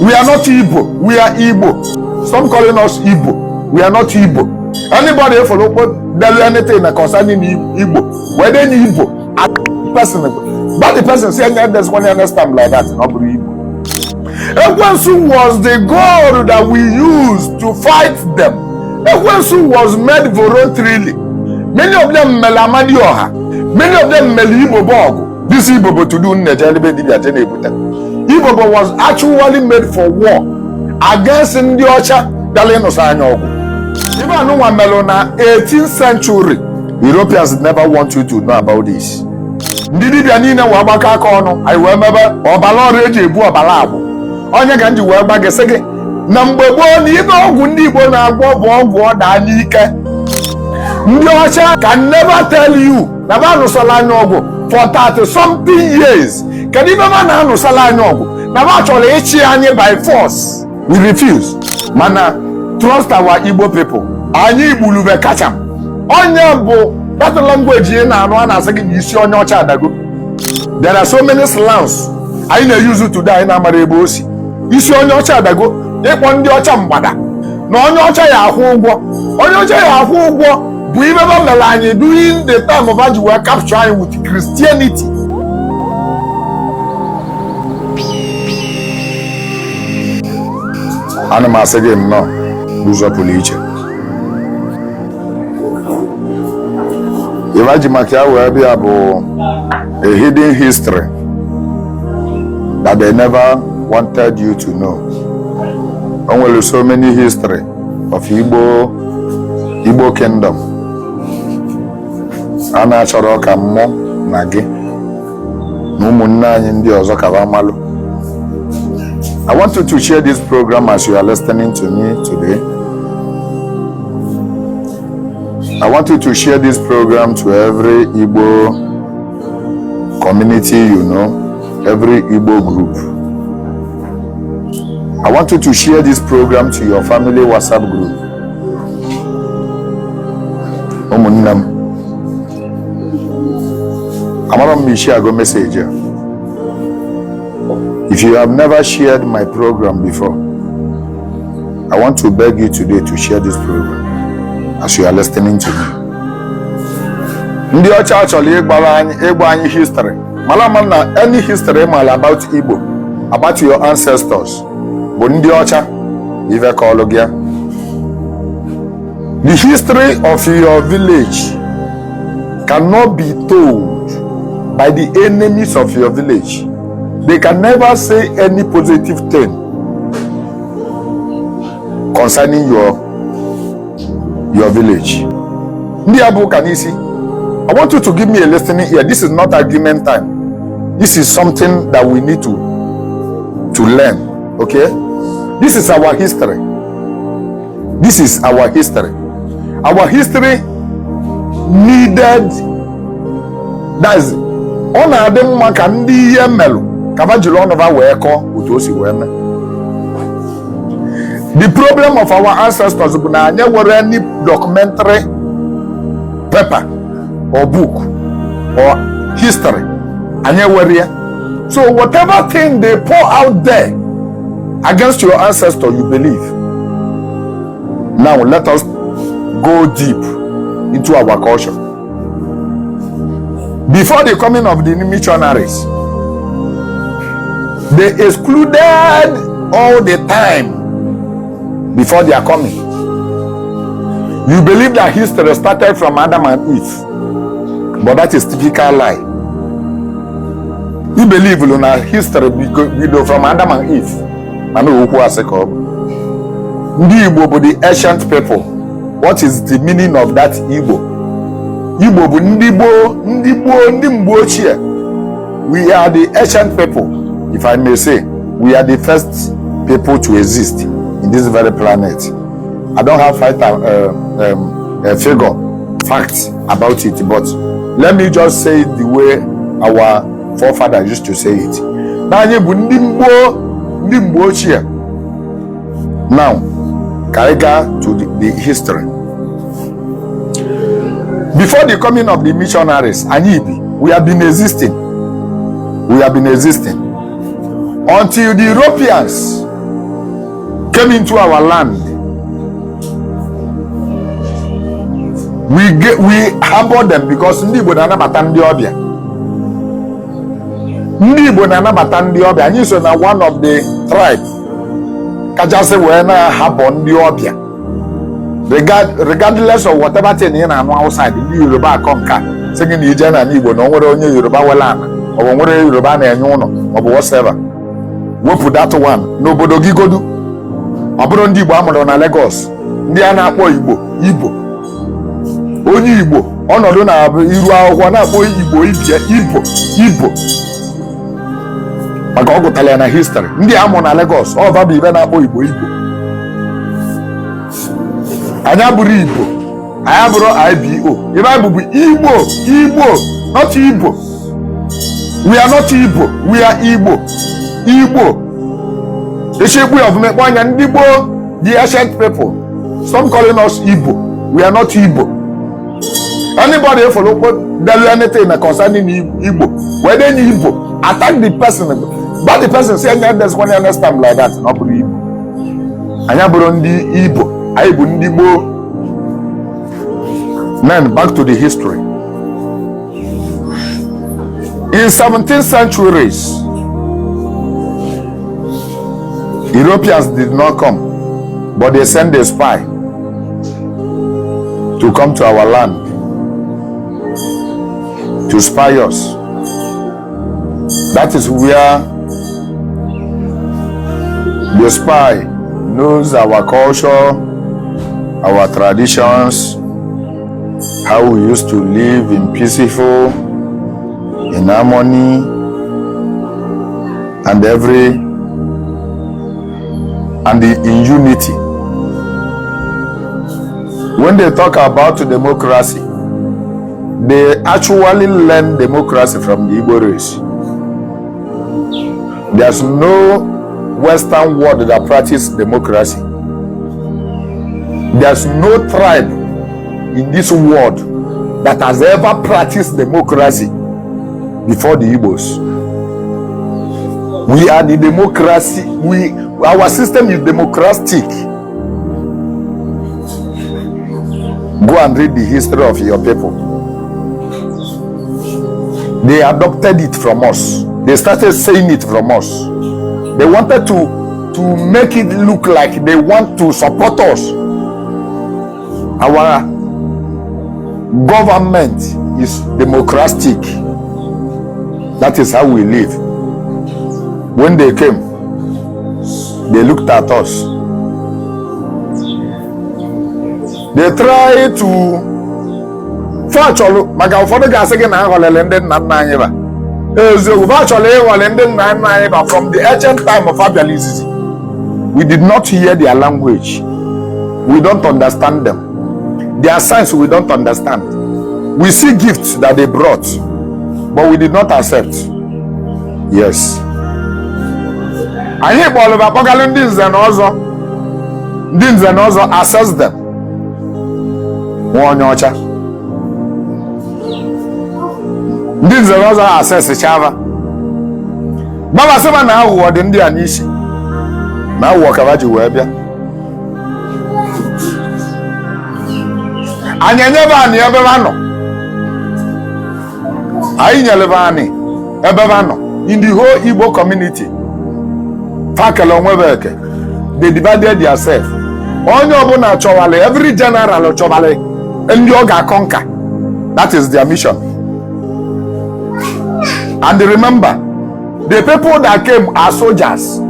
We are not Igbo. We are Igbo. Stop calling us Igbo. We are not Igbo. Anybody follow anything concerning Igbo, whether any Igbo, a person, but the person saying that there's one understand like that, not Igbo. Ekwensu was the God that we used to fight them. Ekwensu was made voluntarily. Many of them melamadi oha. Many of them melibo bogu. This Igbo to do Igbo was actually made for war against the Ocha Daleno Sanyogu. Even no one melona 18th century. Europeans never want you to know about this. Ndidi bianina wabaka kono. I remember obalo reje bu obalabo. Onye ganji weba gesege. Na mgbegbo ni ibe ogwu ndi Igbo na agwo bu ogwu oda n'ike. Ndị Ocha can never tell you na ba no sala anyogwu for 30 something years. Can you never na no sala anyogwu? Na ba chole echi anye by force. We refuse. Mana trust our Igbo people. Anyị Igbulube kacham. Onye bụ that language ye na anu ana asị gị isi onye Ọcha adago. There are so many slangs anyị na-use today anyị na-amara ebe o si. Isi onye Ọcha adago ịkpọ ndị Ọcha mgbada na onye Ọcha ya akwụ ụgwọ. Onye Ọcha ya akwụ ụgwọ bụ ibe ba mere anyị during the time of Aji were capturing with Christianity. Ana m asị gị nnọọ n'ụzọ pụrụ iche. Ivaji Makia will be a hidden history that they never wanted you to know. Only so many history of Igbo kingdom. Ana chọrọ ka mmụọ na gị na ụmụnne anyị ndị ọzọ ka ba malụ. I want you to share this program as you are listening to me today. I want you to share this program to every Igbo community you know, every Igbo group. I want you to share this program to your family WhatsApp group. Omunnam. Amaram mi share go message. If you have never shared my program before, I want to beg you today to share this program as you are listening to me. Ndị Ọcha actually ịgba anyị history. Malama na any history about Igbo, about your ancestors. Bụ ndị Ọcha ive kọlụgịa. The history of your village cannot be told by the enemies of your village. They can never say any positive thing concerning your village. Ndị Abu Kanisi, I want you to give me a listening ear. This is not argument time. This is something that we need to learn. Okay? This is our history. This is our history. Our history needed, that is, ọ na-adị mma ka ndị ihe mmelụ kaba jiri ọnụva wee kọọ otu o si wee mee. The problem of our ancestors bụ na anyị nwere any documentary paper or book or history anyị nwere ya. So whatever thing they pour out there against your ancestor, you believe. Now let us go deep into our culture. Before the coming of the missionaries, they excluded all the time before their coming. You believe that history started from Adam and Eve, but that is typical lie. You believe that history from Adam and Eve. I know who has a call. Ndị Igbo bụ the ancient people. What is the meaning of that Igbo? Igbo bụ ndị mgbe ochie. We are the ancient people, if I may say. We are the first people to exist in this very planet. I don't have facts about it, but let me just say it the way our forefathers used to say it. Now, Kaiga to the history. Before the coming of the missionaries, Anyibi, we have been existing. We have been existing until the Europeans came into our land, we harbored them because ndị Igbo na-anabata ndị ọbịa. Ndị Igbo na-anabata ndị ọbịa. Anyị so na one of the tribe kachasị wee na-harbor ndị ọbịa. Regardless of whatever thing ị na-anụ outside, ndị Yoruba akọ nka sị gị na ije na Igbo na o nwere onye Yoruba wela ana, ọ bụ nwere Yoruba na-enye ụlọ, ọ bụ whatever. Wepụ that one n'obodo gị godu. Ọ bụrụ ndị Igbo amụrụ na Lagos, ndị a na-akpọ Igbo. Onye Igbo ọnọdụ na iru akwụkwọ na-akpọ Igbo maka ọ gụtara ya na history. Ndị amụ na Lagos ọ bụ ibe na-akpọ Igbo. Anyị abụrụ Igbo, anyị abụrụ IBO. Ibe anyị bụ Igbo, not Igbo. We are not Igbo, we are Igbo. Eshekwu of mekpọ anya ndị Igbo, the ancient people. Some calling us Igbo. We are not Igbo. Anybody follow tell anything concerning Igbo, whether any Igbo, attack the person, but the person say there's one understand like that, not Igbo. Anya bụrụ ndị Igbo, anyị bụ ndị Igbo. Then back to the history. In 17th centuries, Europeans did not come, but they sent a spy to come to our land to spy us. That is where the spy knows our culture, our traditions, how we used to live in peaceful, in harmony, and in unity. When they talk about democracy, they actually learn democracy from the Igbo race. There's no Western world that practices democracy. There's no tribe in this world that has ever practiced democracy before the Igbos. We are the democracy. Our system is democratic. Go and read the history of your people. They adopted it from us. They started saying it from us. They wanted to make it look like they want to support us. Our government is democratic. That is how we live. When they came, they looked at us. They tried to virtually, maka ụfọdụ ga-asị gị na aghọlele ndị nna nna anyị ba. Eziokwu, virtually ịghọle ndị nna nna anyị ba from the ancient time of Abializizi. We did not hear their language. We don't understand them. Their signs we don't understand. We see gifts that they brought, but we did not accept. Yes. Anyị kpọrọ akpọgalụ ndị nze na ọzọ. Ndị nze na ọzọ assess them. Nwa onye ọcha. Ndị nze na ọzọ assess chava. Baba sịba na aghụghọ dị ndị a n'isi. Na aghụghọ ka ji wee bịa. Anyị enyebe anyị ebe ha nọ. Anyị nyelebe anyị ebe ha nọ. In the whole Igbo community. Fakele onwe eke. They divided themselves. Onye ọbụla chọwale, every general chọwale ndị ọ ga-conquer. That is their mission. And remember, the people that came are soldiers.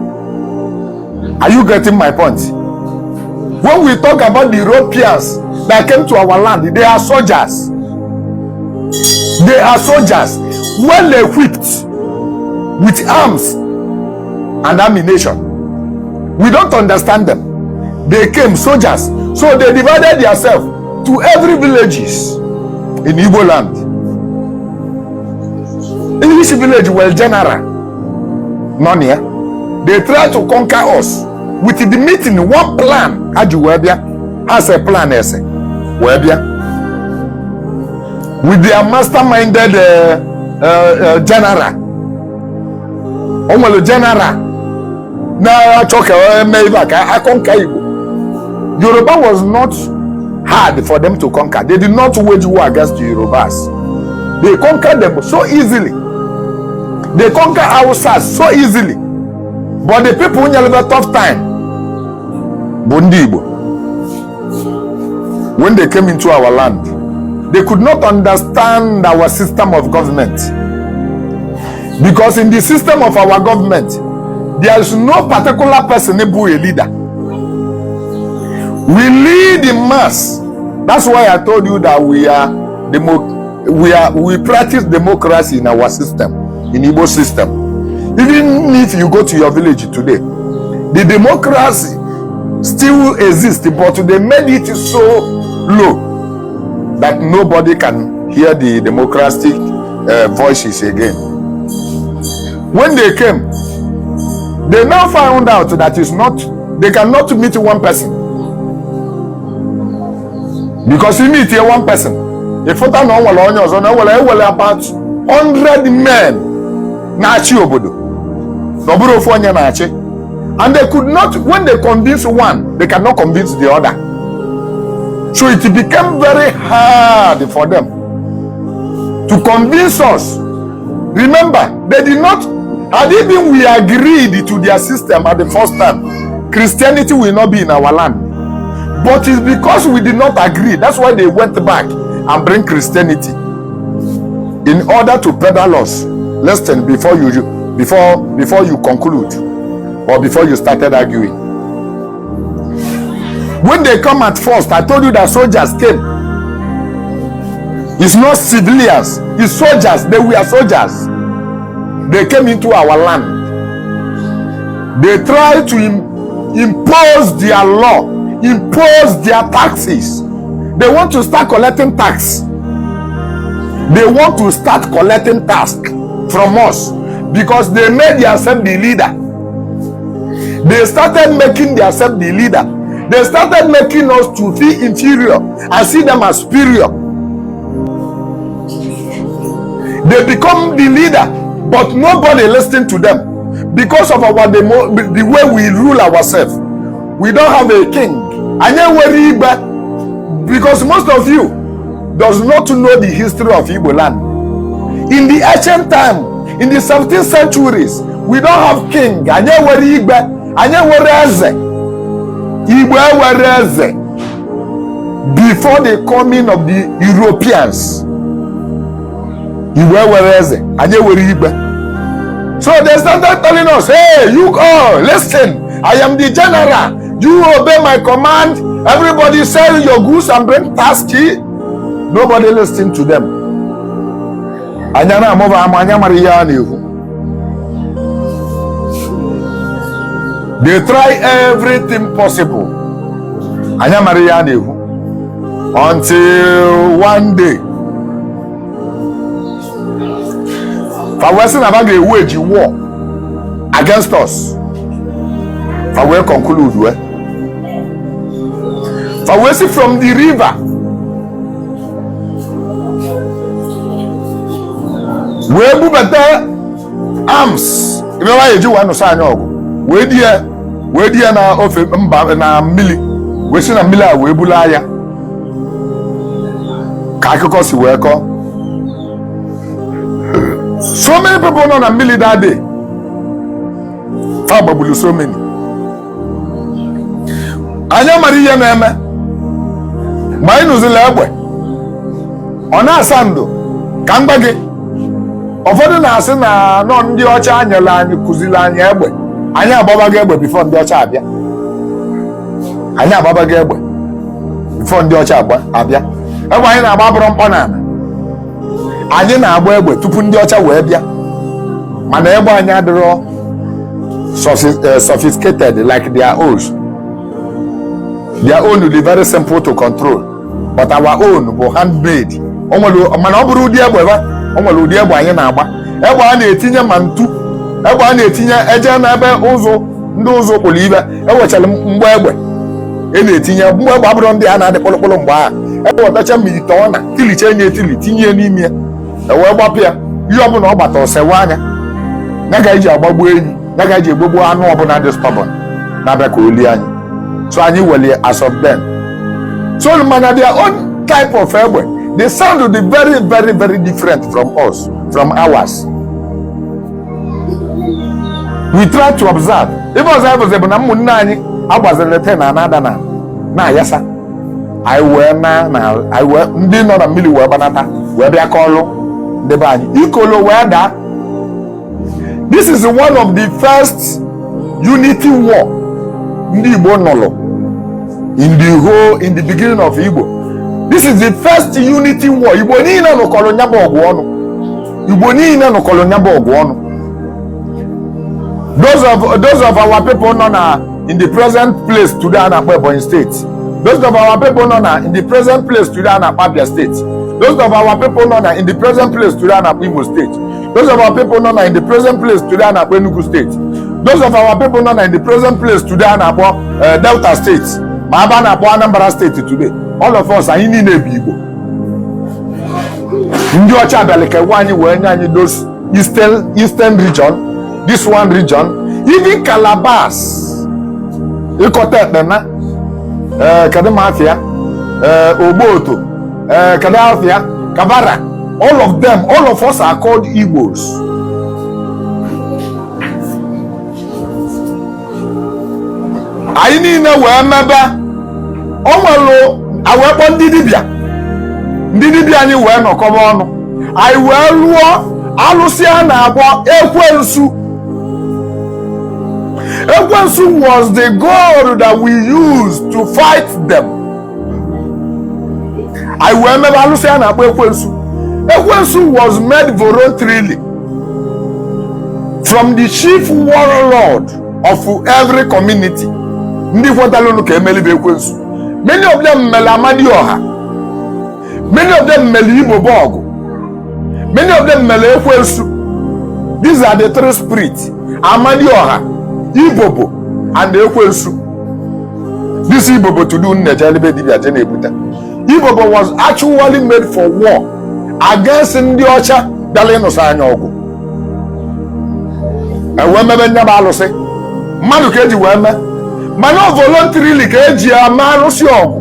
Are you getting my point? When we talk about the Europeans that came to our land, they are soldiers. They are soldiers, well equipped with arms and ammunition. We don't understand them. They came soldiers, so they divided themselves to every villages in Igbo land. In each village were general, none here. They tried to conquer us with the meeting, one plan. As a plan, as with their masterminded general. Onwere general na choke maybe I conquer Igbo. Yoruba was not hard for them to conquer. They did not wage war against the Yorubas. They conquered them so easily. They conquer Hausas so easily. But the people who have a tough time, Bundi Igbo, when they came into our land, they could not understand our system of government. Because in the system of our government, there is no particular person who is a leader. We lead the mass. That's why I told you that we practice democracy in our system, in Igbo system. Even if you go to your village today, the democracy still exists, but they made it so low that nobody can hear the democratic voices again. When they came, they now found out that they cannot meet one person. Because you meet here one person. If you don't know about 100 men na-achị obodo. And they could not, when they convince one, they cannot convince the other. So it became very hard for them to convince us. Remember, they did not, had even we agreed to their system at the first time, Christianity will not be in our land. But it's because we did not agree. That's why they went back and bring Christianity in order to peddle us. Listen, before you conclude or before you started arguing. When they come at first, I told you that soldiers came. It's not civilians, it's soldiers. They were soldiers. They came into our land. They tried to impose their law, impose their taxes. They want to start collecting tax. They want to start collecting tax from us because they made themselves the leader. They started making themselves the leader. They started making us to feel inferior and see them as superior. They become the leader, but nobody listened to them because of the way we rule ourselves. We don't have a king. Because most of you does not know the history of Igbo land. In the ancient time, in the 17th centuries, we don't have king. Before the coming of the Europeans. So they started telling us, hey, you all, listen, I am the general. You obey my command. Everybody sell your goods and bring tax key. Nobody listened to them. They try everything possible. Until one day, Fawesi Nabaga wage war against us. Fawesi conclude. Fawesi from the river. We bu better arms. Remember you want to sign up. We dia na ofe mba na mili. We si na mili a we bula ya. Ka akụkọ si wee kọ. So many people know na mili that day. Fa babulu so many. Anya mari ya na eme. Ma inu zile egbe. Ona asando ka mgbage. Ụfọdụ na-asị na nọ ndị ọcha anyela anyị kụziri anyị egbe. Anyị agbabaga egbe before ndị ọcha abịa. Anyị agbabaga egbe before ndị ọcha abịa. Egbe anyị na-agba bụrụ mkpọ n'ala. Anyị na-agba egbe tupu ndị ọcha wee bịa. Mana egbe anyị adịrọ sophisticated like their own. Their own will be very simple to control. But our own bụ handmade. Mana ọ bụrụ ụdị egbe ba. Onwere ụdị egbe anyị na-agba. Egbe a na-etinye ma ntu. Egbe a na-etinye eje n'ebe ụzụ ndị ụzụ kpụrụ ibe. Ewechara mgbe egbe. Na-etinye mgbe egbe abụrụ ndị a na-adị kpụlụkpụlụ mgbe ahụ. Egbe ọtacha milite ọ na tilicha enye etili tinye n'ime ya. Ewee gbapụ ya. Ihe ọbụla ọ gbata ọsewe anya. Ya ga iji agbagbu enyi. Naga ji gbogbo anu ọbụla dị stubborn na-abịa ka oli anyị. So anyị were as of then. So mana their own type of egbe, the sound will be very, very, very different from us, from ours. We try to observe. If I was able to munani, I was a little another na yasa. I wear ndi no na mili we banata we bia call the bani. Ikolo where that. This is one of the first unity war in the Igbo Nolo. In the beginning of Igbo. This is the first unity war. Igbo ni na no kolonya bogu onu. Igbo ni na no kolonya bogu onu. Those of our people now in the present place today in Ebonyi State. Those of our people now in the present place today in Abia State. Those of our people now in the present place today in Imo State. Those of our people now in the present place today in Enugu State. Those of our people now in the present place today in Delta State. Maba na Anambra State today. All of us are in Igbo. Ndi ocha abeleke wanyi wenyanyi those eastern region. This one region, even Calabas, Ikotena, Kademafia, Oboto, Kadafia, Kabara, all of them, all of us are called Igbos. I need to wear maba. Omalo, I wear on Didibia. Didibia, you wear no come on. I wear Lua, Aluciana, Ekwensu. Ekwensu was the God that we used to fight them. I remember Luciana Ekwensu. Ekwensu was made voluntarily from the chief warlord of every community. Many of them Melamadi Oha. Many of them Melibo Bogo. Many of them Ekwensu. These are the three spirits. Amadi Oha, Ibobo, and Ekwensu. This Ibobo to do Ibobo was actually made for war against the Ocha Daleno Sanyogo. And when Mabalo say, Manukeji Wema, Mano voluntarily Keji Amanusiogo.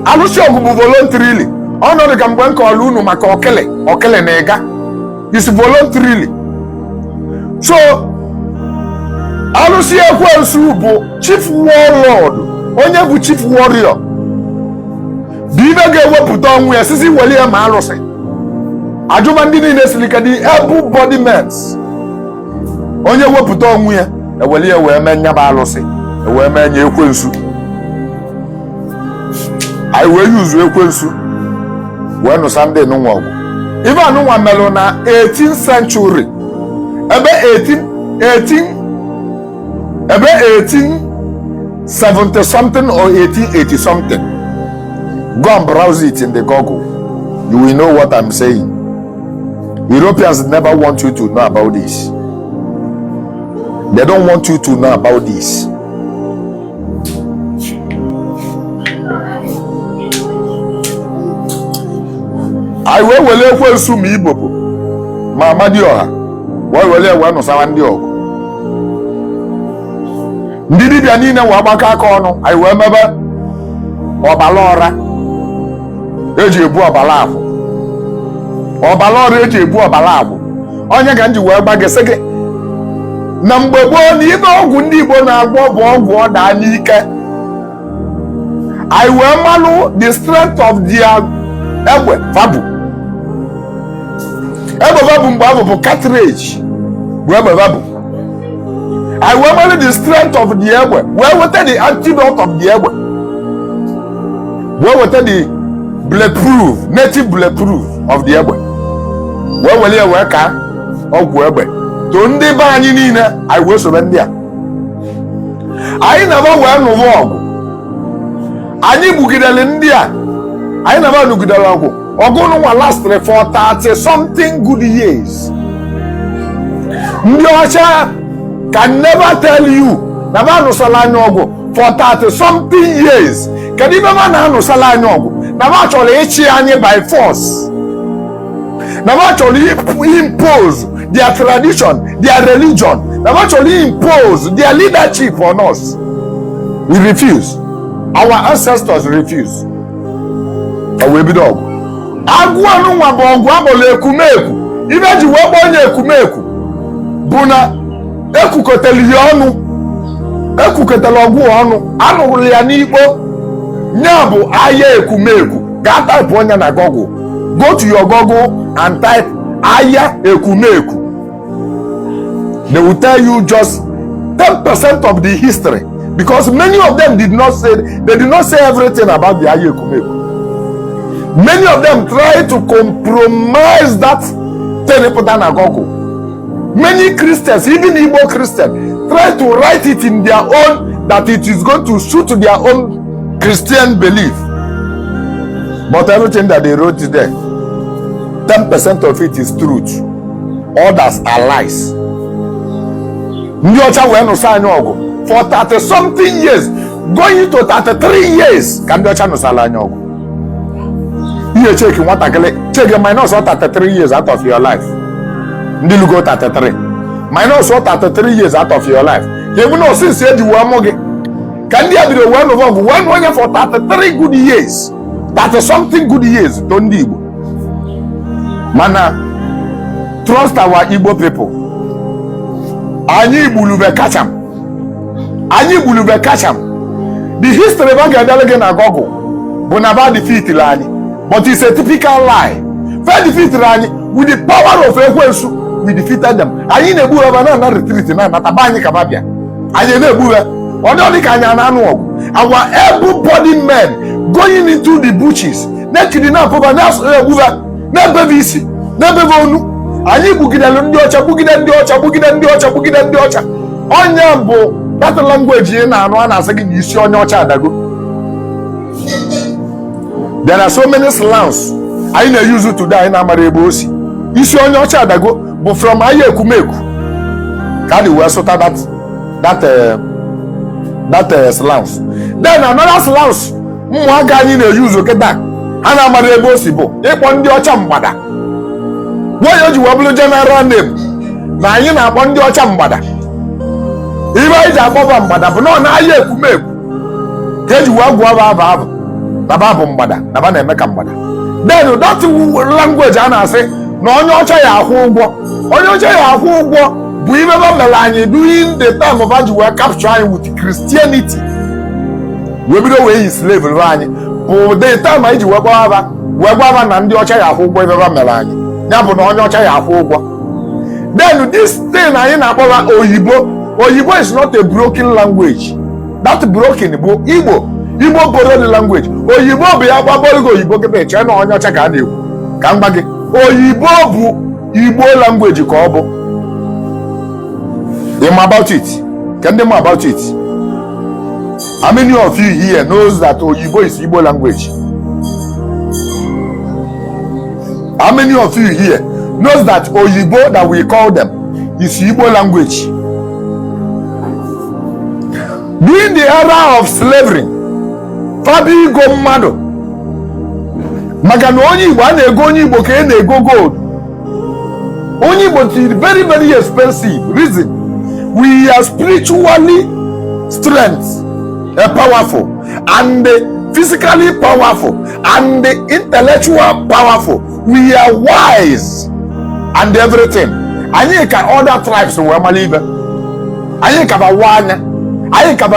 Alusiogo voluntarily. Honor the Gambanko Alunu Makokele, Okele Nega. It's voluntarily. So, Alusi Ekwensu bụ chief warlord, onye bụ chief warrior. Bibe ga-ewepụta ọnwụ ya sisi weli ya ma alụsị. Ajụma ndị niile silika dị able-bodied men. Onye wepụta ọnwụ ya, eweli ya wee mee nyaba alụsị, wee mee nye Ekwensu. Anyị wee use Ekwensu wee nụsa ndị nụnwa ọgwụ. Ibe anụnwa melụ na 18th century. Ebe 1870 something or 1880 something. Go and browse it in the Google. You will know what I'm saying. Europeans never want you to know about this. They don't want you to know about this. I will Ekwensu mi Ibobo. Ma Amadi Oha. Wee no sawa ndị ọgụ. Ndị dibịa niile wee gbakọ aka ọnụ, anyị wee mebe ọbala ọra eji ebu ọbala agwụ. Ọbala ọra eji ebu ọbala agwụ. Onye ga nji wee gbagese gị na mgbe gboo na ibe ọgwụ ndị Igbo na-agwọ bụ ọgwụ ọda n'ike. Anyị wee malụ the strength of their egbe vabu. Egbe vabu mgbe abụ bụ cartridge. I will the strength of the egbe. Where was the antidote of the egbe? Where was the bulletproof, native bulletproof of the egbe? Where will you work of egbe? Don't they buy any? I will surrender. I never wear no work. I need Bugidal India. I never look at the logo. Or go no last for 30 something good years. Ndiocha can never tell you Navano Salanyogo for 30 something years. Can you never know Salanyogo? Navacho Echianye by force. Navacho impose their tradition, their religion, They've actually imposed their leadership on us. We refuse. Our ancestors refuse. And we be dog. Agwanu wabongo abole ekumeku. Ibe ji wabonye ekumeku. Buna ekukoteli yonu. Ekukoteli ogu onu. Anu ya n'Igbo. Nyabu aye ekumeku. Ga type onya na Google. Go to your Google and type aya ekumeku. They will tell you just 10% of the history, because many of them did not say everything about the aya ekumeku. Many of them try to compromise that Teneputana Gogo. Many Christians, even Igbo Christians, try to write it in their own, that it is going to suit their own Christian belief. But everything that they wrote there, 10% of it is truth. Others are lies. For 30 something years, going to 33 years, can do a you check what I check your minus 33 years out of your life. You go 33. Minus 33 years out of your life. You will know since you were mortgage. Can there be the one of one year for 33 good years? 30 something good years. Don't you? Mana, trust our Igbo people. Ani bulube kacham. Ani bulube kacham. The history of Gadalagan Agogo. Bonaba defeat Lani. But it's a typical lie. Fair defeat Rani with the power of Ekwensu, we defeated them. I in a boo of another retreat in Natabani Kababia. I in a boo. Our able-bodied men going into the bushes. Next to the never visi, never vonu. I need Bugidandiocha, Bugidandiocha. On Yambo, that language in and one as again you see on your child. There are so many slants. I know use it to die in Amarebosi. You see on your child go, but from Aye Kumeku. Can you wear so that slants? Then another slants. Mwagani no use okay that. And Amarebosi bo. If one the Ochambada. Why you wablo general name? Na you na one the Ochambada. If I is above Ambada, but no na Aye Kumeku. Get you walk Naba Mbada, Nabana Mekambada. Then that language I say, no Onyocha Yahugo, Onyocha Yahugo, we remember Melanie during the time of as we were capturing with Christianity. We be the way slave Rani, but the time I do Wababa and the Ocha Yahugo, ever Melanie. Nabu no Onyocha Yahugo. Then this thing I in about Oyibo is not a broken language. That broken Igbo. Igbo borrow the language. Oyibo be ababolo Oyibo ke China onyo cha ka na ewu. Ka ngba gi. Oyibo bu Igbo language ka obo. Them about it. Can them about it? How many of you here knows that Oyibo is Igbo language? How many of you here knows that Oyibo that we call them is Igbo language? During the era of slavery, Fabi go mado. Magano only one ego only boke ego gold. Only but very very expensive. Reason we are spiritually strength, powerful, and physically powerful, and intellectual powerful. We are wise and everything. I can other tribes who are malive. I can one. I can